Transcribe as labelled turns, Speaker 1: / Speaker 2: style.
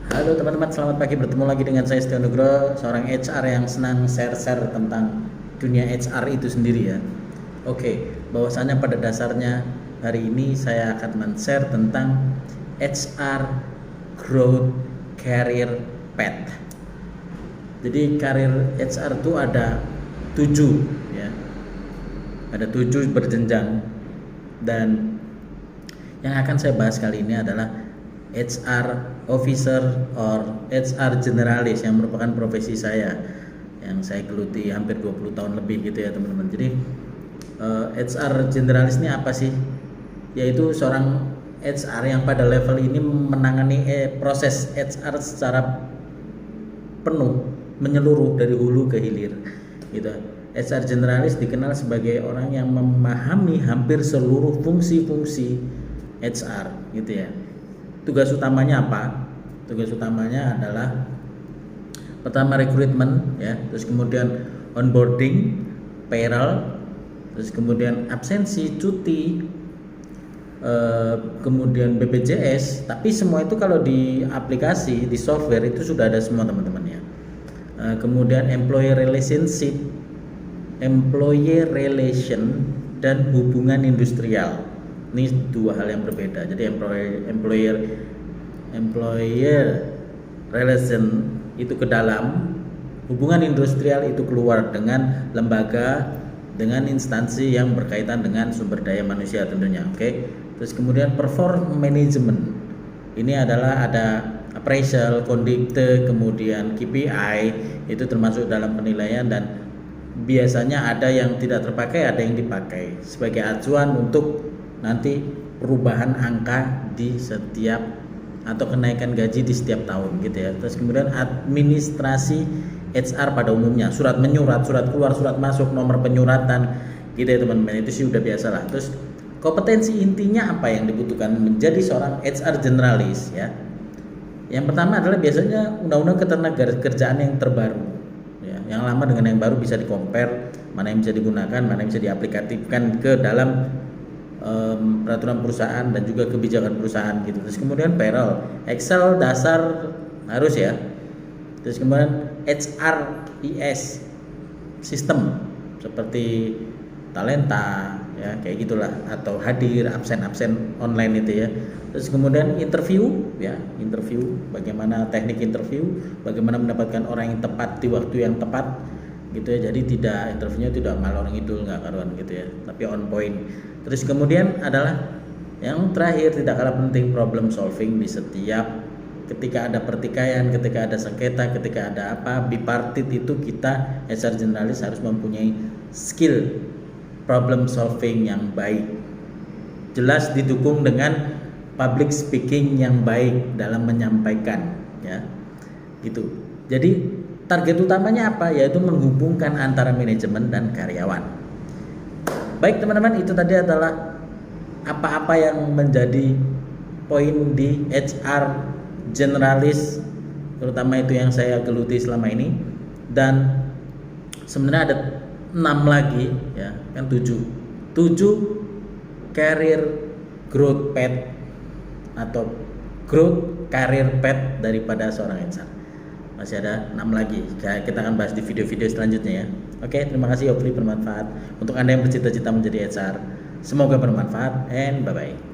Speaker 1: Halo teman-teman, selamat pagi. Bertemu lagi dengan saya Setia Nugroho, seorang HR yang senang share-share tentang dunia HR itu sendiri ya. Oke, bahwasannya pada dasarnya hari ini saya akan men-share tentang HR Growth Career Path. Jadi karir HR itu ada 7 ya. Ada 7 berjenjang, dan yang akan saya bahas kali ini adalah HR Officer or HR Generalis, yang merupakan profesi saya yang saya geluti hampir 20 tahun lebih gitu ya teman-teman. Jadi HR Generalis ini apa sih? Yaitu seorang HR yang pada level ini menangani proses HR secara penuh, menyeluruh dari hulu ke hilir gitu. HR Generalis dikenal sebagai orang yang memahami hampir seluruh fungsi-fungsi HR gitu ya. Tugas utamanya apa? Tugas utamanya adalah pertama rekrutmen ya, terus kemudian onboarding, payroll, terus kemudian absensi, cuti, kemudian BPJS. Tapi semua itu kalau di aplikasi, di software itu sudah ada semua teman-teman ya. Kemudian employee relationship, employee relation, dan hubungan industrial. Ini dua hal yang berbeda. Jadi employer relation itu ke dalam, hubungan industrial itu keluar dengan lembaga, dengan instansi yang berkaitan dengan sumber daya manusia tentunya. Oke. Terus kemudian perform management. Ini adalah ada appraisal, kondite, kemudian KPI, itu termasuk dalam penilaian, dan biasanya ada yang tidak terpakai, ada yang dipakai sebagai acuan untuk nanti perubahan angka di setiap atau kenaikan gaji di setiap tahun gitu ya. Terus kemudian administrasi HR pada umumnya, surat menyurat, surat keluar, surat masuk, nomor penyuratan gitu ya teman-teman. Itu sih udah biasa lah. Terus kompetensi intinya apa yang dibutuhkan menjadi seorang HR generalis ya. Yang pertama adalah biasanya undang-undang ketenagakerjaan yang terbaru ya. Yang lama dengan yang baru bisa di-compare, mana yang bisa digunakan, mana yang bisa diaplikasikan ke dalam peraturan perusahaan dan juga kebijakan perusahaan gitu. Terus kemudian payroll, Excel dasar harus ya. Terus kemudian HRIS sistem seperti talenta ya, kayak gitulah, atau hadir, absen online itu ya. Terus kemudian interview ya, interview, bagaimana teknik interview, bagaimana mendapatkan orang yang tepat di waktu yang tepat gitu ya. Jadi tidak, interviewnya tidak ngalor ngidul, nggak karuan gitu ya, tapi on point. Terus kemudian adalah yang terakhir, tidak kalah penting, problem solving di setiap ketika ada pertikaian, ketika ada sengketa, ketika ada apa bipartit, itu kita HR generalis harus mempunyai skill problem solving yang baik, jelas didukung dengan public speaking yang baik dalam menyampaikan ya gitu. Jadi target utamanya apa? Yaitu menghubungkan antara manajemen dan karyawan. Baik teman-teman, itu tadi adalah apa-apa yang menjadi poin di HR generalis, terutama itu yang saya geluti selama ini. Dan sebenarnya ada 6 lagi ya, kan 7 career growth path atau growth career path daripada seorang HR. Masih ada 6 lagi, kita akan bahas di video-video selanjutnya ya. Oke, terima kasih, hopefully bermanfaat untuk Anda yang bercita-cita menjadi HR. Semoga bermanfaat, and bye-bye.